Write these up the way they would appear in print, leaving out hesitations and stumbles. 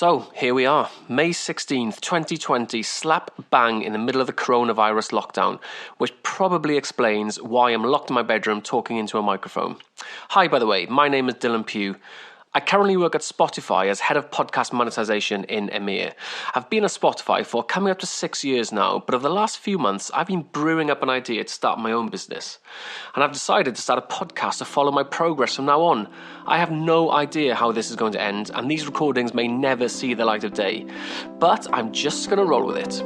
So, here we are, May 16th, 2020, slap bang in the middle of the coronavirus lockdown, which probably explains why I'm locked in my bedroom talking into a microphone. Hi, by the way, my name is Dylan Pugh. I currently work at Spotify as head of podcast monetization in EMEA. I've been at Spotify for coming up to 6 years now, but over the last few months, I've been brewing up an idea to start my own business. And I've decided to start a podcast to follow my progress from now on. I have no idea how this is going to end, and these recordings may never see the light of day. But I'm just going to roll with it.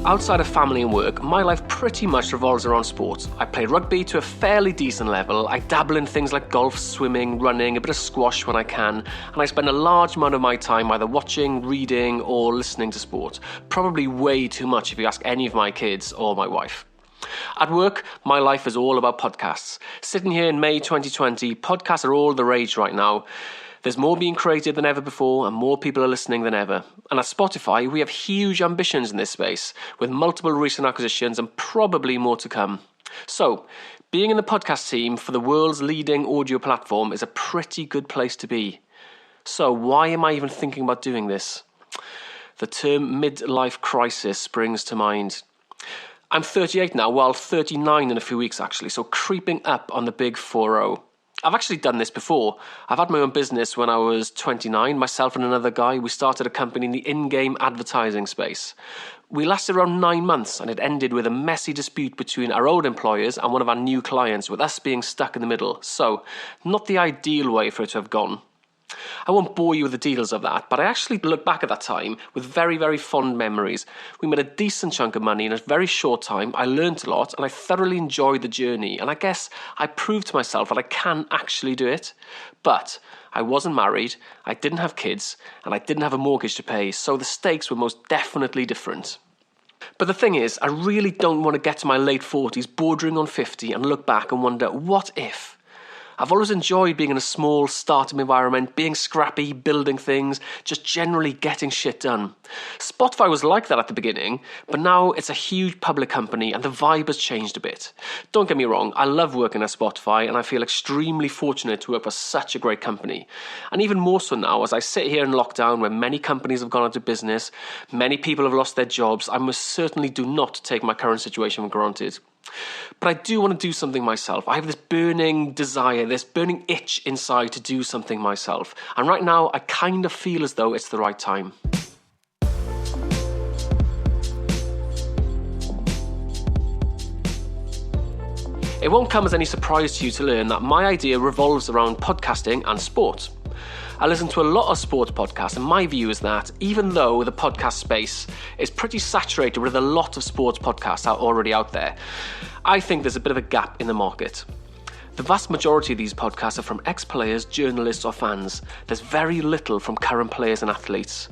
Outside of family and work, my life pretty much revolves around sport. I play rugby to a fairly decent level, I dabble in things like golf, swimming, running, a bit of squash when I can, and I spend a large amount of my time either watching, reading, or listening to sport. Probably way too much if you ask any of my kids or my wife. At work, my life is all about podcasts. Sitting here in May 2020, podcasts are all the rage right now. There's more being created than ever before, and more people are listening than ever. And at Spotify, we have huge ambitions in this space, with multiple recent acquisitions and probably more to come. So, being in the podcast team for the world's leading audio platform is a pretty good place to be. So, why am I even thinking about doing this? The term midlife crisis springs to mind. I'm 38 now, well, 39 in a few weeks actually, so creeping up on the big 40. I've actually done this before. I've had my own business when I was 29. Myself and another guy, we started a company in the in-game advertising space. We lasted around 9 months, and it ended with a messy dispute between our old employers and one of our new clients, with us being stuck in the middle. So, not the ideal way for it to have gone. I won't bore you with the details of that, but I actually look back at that time with very, very fond memories. We made a decent chunk of money in a very short time. I learned a lot and I thoroughly enjoyed the journey, and I guess I proved to myself that I can actually do it. But I wasn't married, I didn't have kids, and I didn't have a mortgage to pay, so the stakes were most definitely different. But the thing is, I really don't want to get to my late 40s, bordering on 50, and look back and wonder, what if? I've always enjoyed being in a small startup environment, being scrappy, building things, just generally getting shit done. Spotify was like that at the beginning, but now it's a huge public company and the vibe has changed a bit. Don't get me wrong, I love working at Spotify and I feel extremely fortunate to work for such a great company. And even more so now, as I sit here in lockdown where many companies have gone out of business, many people have lost their jobs, I most certainly do not take my current situation for granted. But I do want to do something myself. I have this burning desire, this burning itch inside to do something myself. And right now, I kind of feel as though it's the right time. It won't come as any surprise to you to learn that my idea revolves around podcasting and sport. I listen to a lot of sports podcasts, and my view is that even though the podcast space is pretty saturated with a lot of sports podcasts already out there, I think there's a bit of a gap in the market. The vast majority of these podcasts are from ex-players, journalists or fans. There's very little from current players and athletes.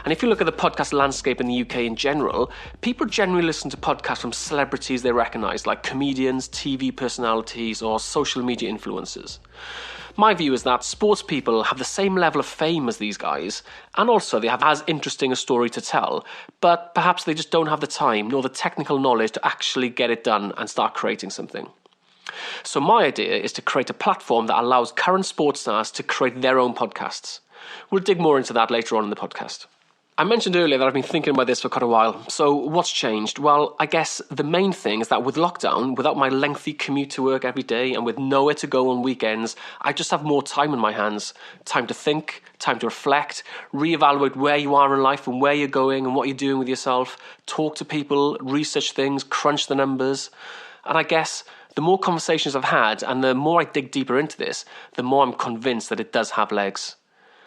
And if you look at the podcast landscape in the UK in general, people generally listen to podcasts from celebrities they recognise, like comedians, TV personalities or social media influencers. My view is that sports people have the same level of fame as these guys, and also they have as interesting a story to tell, but perhaps they just don't have the time nor the technical knowledge to actually get it done and start creating something. So my idea is to create a platform that allows current sports stars to create their own podcasts. We'll dig more into that later on in the podcast. I mentioned earlier that I've been thinking about this for quite a while. So what's changed? Well, I guess the main thing is that with lockdown, without my lengthy commute to work every day and with nowhere to go on weekends, I just have more time in my hands. Time to think, time to reflect, reevaluate where you are in life and where you're going and what you're doing with yourself, talk to people, research things, crunch the numbers. And I guess the more conversations I've had and the more I dig deeper into this, the more I'm convinced that it does have legs.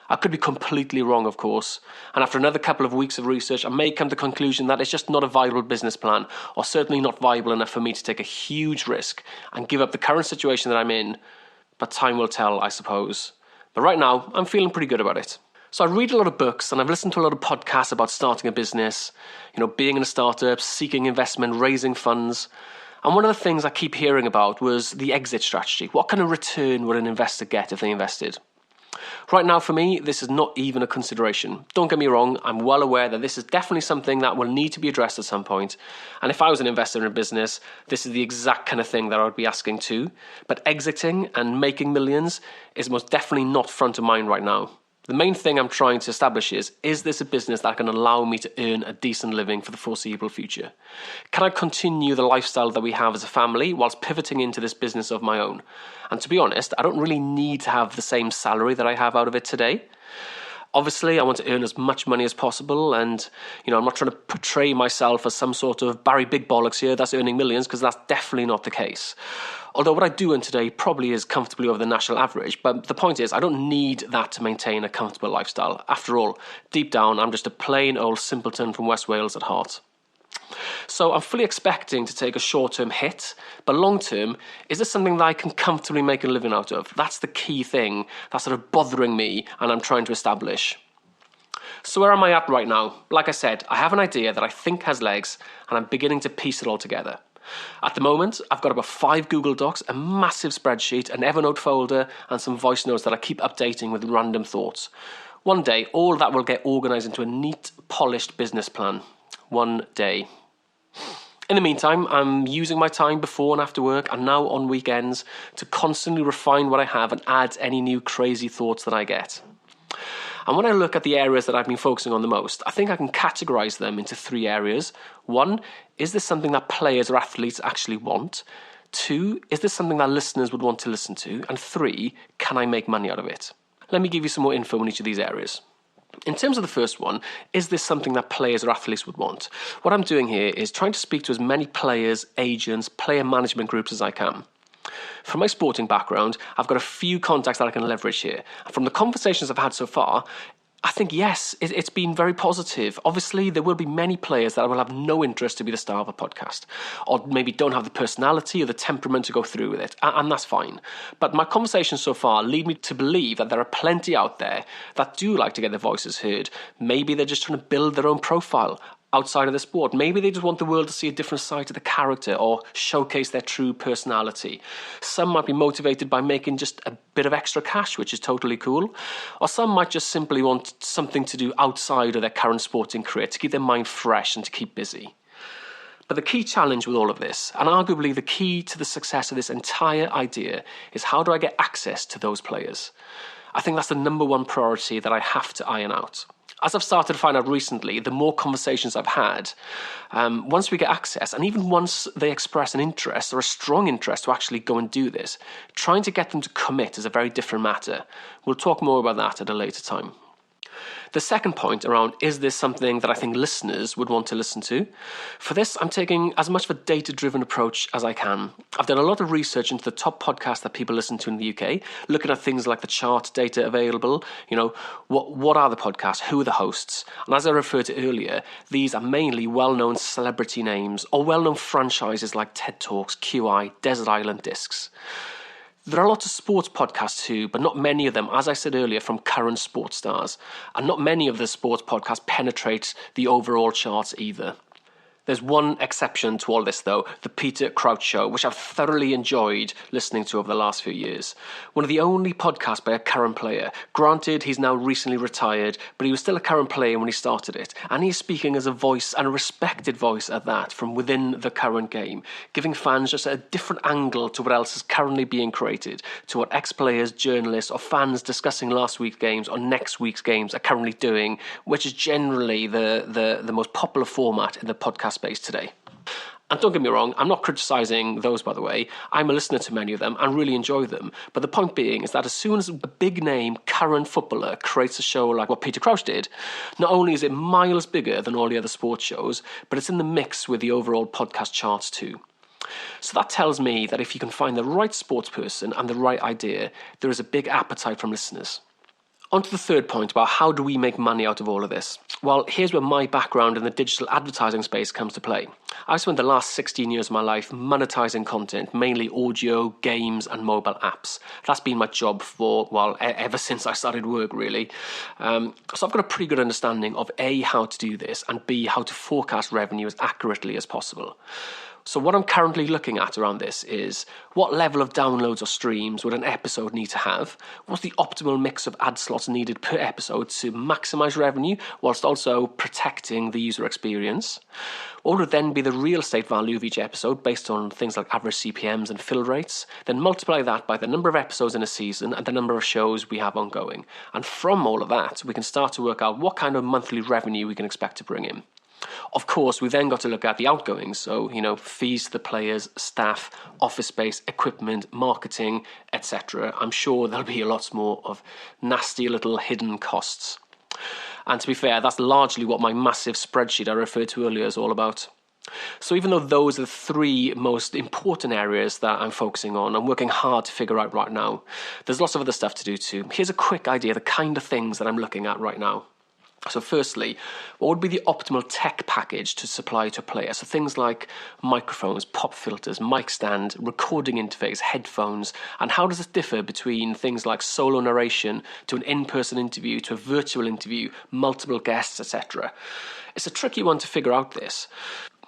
I could be completely wrong, of course, and after another couple of weeks of research, I may come to the conclusion that it's just not a viable business plan, or certainly not viable enough for me to take a huge risk and give up the current situation that I'm in, but time will tell, I suppose. But right now, I'm feeling pretty good about it. So I read a lot of books and I've listened to a lot of podcasts about starting a business, being in a startup, seeking investment, raising funds. And one of the things I keep hearing about was the exit strategy. What kind of return would an investor get if they invested? Right now, for me, this is not even a consideration. Don't get me wrong, I'm well aware that this is definitely something that will need to be addressed at some point. And if I was an investor in a business, this is the exact kind of thing that I would be asking too. But exiting and making millions is most definitely not front of mind right now. The main thing I'm trying to establish is this a business that can allow me to earn a decent living for the foreseeable future? Can I continue the lifestyle that we have as a family whilst pivoting into this business of my own? And to be honest, I don't really need to have the same salary that I have out of it today. Obviously, I want to earn as much money as possible, and I'm not trying to portray myself as some sort of Barry Big Bollocks here that's earning millions, because that's definitely not the case. Although what I do earn today probably is comfortably over the national average, but the point is I don't need that to maintain a comfortable lifestyle. After all, deep down, I'm just a plain old simpleton from West Wales at heart. So I'm fully expecting to take a short-term hit, but long-term, is this something that I can comfortably make a living out of? That's the key thing that's sort of bothering me and I'm trying to establish. So where am I at right now? Like I said, I have an idea that I think has legs and I'm beginning to piece it all together. At the moment, I've got about 5 Google Docs, a massive spreadsheet, an Evernote folder, and some voice notes that I keep updating with random thoughts. One day, all that will get organised into a neat, polished business plan. One day. In the meantime, I'm using my time before and after work and now on weekends to constantly refine what I have and add any new crazy thoughts that I get. And when I look at the areas that I've been focusing on the most, I think I can categorise them into 3 areas. 1, is this something that players or athletes actually want? 2, is this something that listeners would want to listen to? And 3, can I make money out of it? Let me give you some more info on each of these areas. In terms of the first one, is this something that players or athletes would want? What I'm doing here is trying to speak to as many players, agents, player management groups as I can. From my sporting background, I've got a few contacts that I can leverage here. And from the conversations I've had so far, I think, yes, it's been very positive. Obviously, there will be many players that will have no interest to be the star of a podcast, or maybe don't have the personality or the temperament to go through with it, and that's fine. But my conversations so far lead me to believe that there are plenty out there that do like to get their voices heard. Maybe they're just trying to build their own profile outside of the sport. Maybe they just want the world to see a different side to the character or showcase their true personality. Some might be motivated by making just a bit of extra cash, which is totally cool. Or some might just simply want something to do outside of their current sporting career to keep their mind fresh and to keep busy. But the key challenge with all of this, and arguably the key to the success of this entire idea, is how do I get access to those players? I think that's the number one priority that I have to iron out. As I've started to find out recently, the more conversations I've had, once we get access, and even once they express an interest or a strong interest to actually go and do this, trying to get them to commit is a very different matter. We'll talk more about that at a later time. The second point around, is this something that I think listeners would want to listen to? For this, I'm taking as much of a data-driven approach as I can. I've done a lot of research into the top podcasts that people listen to in the UK, looking at things like the chart data available, what are the podcasts, who are the hosts? And as I referred to earlier, these are mainly well-known celebrity names or well-known franchises like TED Talks, QI, Desert Island Discs. There are lots of sports podcasts too, but not many of them, as I said earlier, from current sports stars. And not many of the sports podcasts penetrate the overall charts either. There's one exception to all this, though, the Peter Crouch Show, which I've thoroughly enjoyed listening to over the last few years. One of the only podcasts by a current player. Granted, he's now recently retired, but he was still a current player when he started it. And he's speaking as a voice, and a respected voice at that, from within the current game, giving fans just a different angle to what else is currently being created, to what ex-players, journalists, or fans discussing last week's games or next week's games are currently doing, which is generally the most popular format in the podcast space today. And don't get me wrong, I'm not criticising those, by the way. I'm a listener to many of them and really enjoy them. But the point being is that as soon as a big name current footballer creates a show like what Peter Crouch did, not only is it miles bigger than all the other sports shows, but it's in the mix with the overall podcast charts too. So that tells me that if you can find the right sports person and the right idea, there is a big appetite from listeners. On to the third point about how do we make money out of all of this. Well, here's where my background in the digital advertising space comes to play. I've spent the last 16 years of my life monetizing content, mainly audio, games and mobile apps. That's been my job ever since I started work, really. So I've got a pretty good understanding of A, how to do this, and B, how to forecast revenue as accurately as possible. So what I'm currently looking at around this is what level of downloads or streams would an episode need to have? What's the optimal mix of ad slots needed per episode to maximize revenue whilst also protecting the user experience? What would then be the real estate value of each episode based on things like average CPMs and fill rates? Then multiply that by the number of episodes in a season and the number of shows we have ongoing. And from all of that, we can start to work out what kind of monthly revenue we can expect to bring in. Of course, we then got to look at the outgoings, so, fees to the players, staff, office space, equipment, marketing, etc. I'm sure there'll be a lot more of nasty little hidden costs. And to be fair, that's largely what my massive spreadsheet I referred to earlier is all about. So even though those are the three most important areas that I'm focusing on, I'm working hard to figure out right now. There's lots of other stuff to do too. Here's a quick idea of the kind of things that I'm looking at right now. So firstly, what would be the optimal tech package to supply to a player? So things like microphones, pop filters, mic stand, recording interface, headphones, and how does it differ between things like solo narration to an in-person interview to a virtual interview, multiple guests, etc. It's a tricky one to figure out this.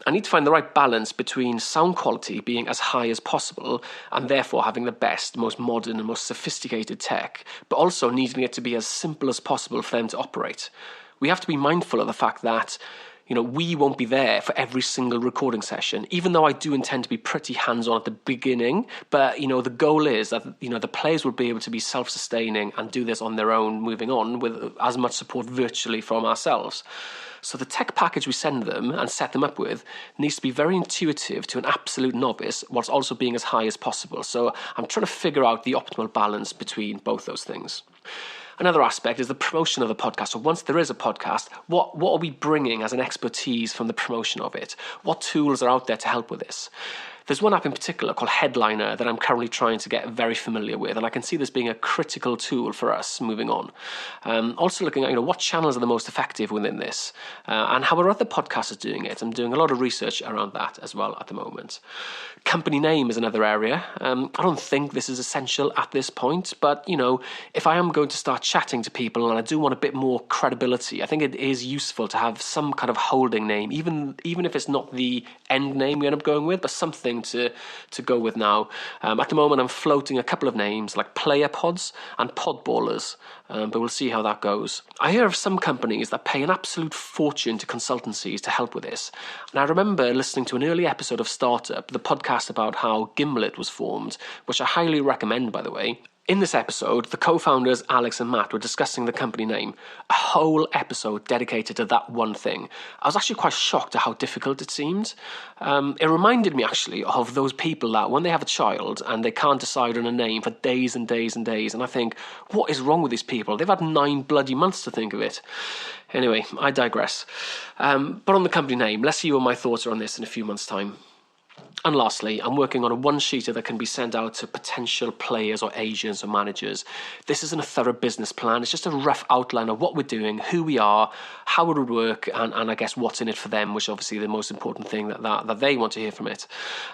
I need to find the right balance between sound quality being as high as possible and therefore having the best, most modern and most sophisticated tech, but also needing it to be as simple as possible for them to operate. We have to be mindful of the fact that, we won't be there for every single recording session, even though I do intend to be pretty hands-on at the beginning. But, the goal is that, the players will be able to be self-sustaining and do this on their own, moving on with as much support virtually from ourselves. So the tech package we send them and set them up with needs to be very intuitive to an absolute novice whilst also being as high as possible. So I'm trying to figure out the optimal balance between both those things. Another aspect is the promotion of the podcast. So once there is a podcast, what are we bringing as an expertise from the promotion of it? What tools are out there to help with this? There's one app in particular called Headliner that I'm currently trying to get very familiar with, and I can see this being a critical tool for us moving on. Also looking at what channels are the most effective within this, and how are other podcasters doing it. I'm doing a lot of research around that as well at the moment. Company name is another area. I don't think this is essential at this point, but if I am going to start chatting to people and I do want a bit more credibility, I think it is useful to have some kind of holding name, even if it's not the end name we end up going with, but something to go with now. At the moment, I'm floating a couple of names like Player Pods and Podballers, but we'll see how that goes. I hear of some companies that pay an absolute fortune to consultancies to help with this. And I remember listening to an early episode of Startup, the podcast about how Gimlet was formed, which I highly recommend, by the way. In this episode, the co-founders Alex and Matt were discussing the company name, a whole episode dedicated to that one thing. I was actually quite shocked at how difficult it seemed. It reminded me actually of those people that when they have a child and they can't decide on a name for days and days and days, and I think, what is wrong with these people? They've had 9 bloody months to think of it. Anyway, I digress. But on the company name, let's see what my thoughts are on this in a few months' time. And lastly, I'm working on a one-sheeter that can be sent out to potential players or agents or managers. This isn't a thorough business plan. It's just a rough outline of what we're doing, who we are, how it would work, and I guess what's in it for them, which is obviously the most important thing that they want to hear from it.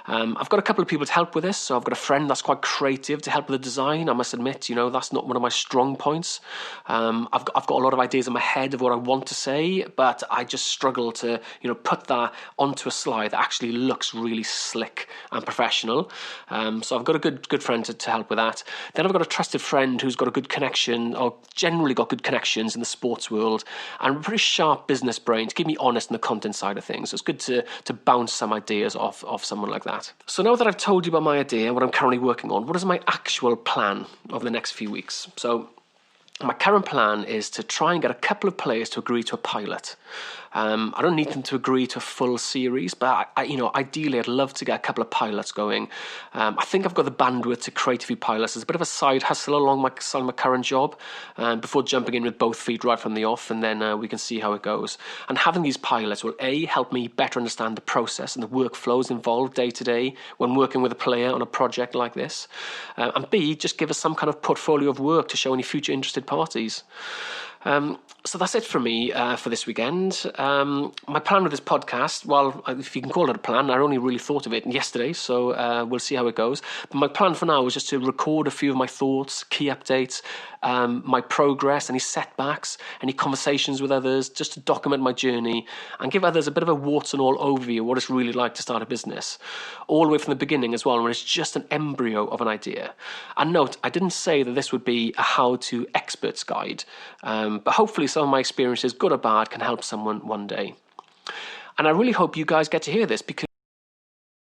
I've got a couple of people to help with this. So I've got a friend that's quite creative to help with the design. I must admit, that's not one of my strong points. I've got a lot of ideas in my head of what I want to say, but I just struggle to, put that onto a slide that actually looks really slick and professional. So I've got a good friend to help with that. Then I've got a trusted friend who's got a good connection, or generally got good connections in the sports world, and a pretty sharp business brain to keep me honest in the content side of things. So it's good to bounce some ideas off someone like that. So now that I've told you about my idea, what I'm currently working on, what is my actual plan over the next few weeks? So my current plan is to try and get a couple of players to agree to a pilot. I don't need them to agree to a full series, but ideally I'd love to get a couple of pilots going. I think I've got the bandwidth to create a few pilots. It's a bit of a side hustle along my current job, before jumping in with both feet right from the off, and then we can see how it goes. And having these pilots will A, help me better understand the process and the workflows involved day to day when working with a player on a project like this, and B, just give us some kind of portfolio of work to show any future interested parties. So that's it for me for this weekend. My plan with this podcast, well, if you can call it a plan, I only really thought of it yesterday, so we'll see how it goes. But my plan for now was just to record a few of my thoughts, key updates, my progress, any setbacks, any conversations with others, just to document my journey and give others a bit of a warts and all overview of what it's really like to start a business. All the way from the beginning as well, when it's just an embryo of an idea. And note, I didn't say that this would be a how-to expert's guide, but hopefully some of my experiences, good or bad, can help someone one day. And I really hope you guys get to hear this, because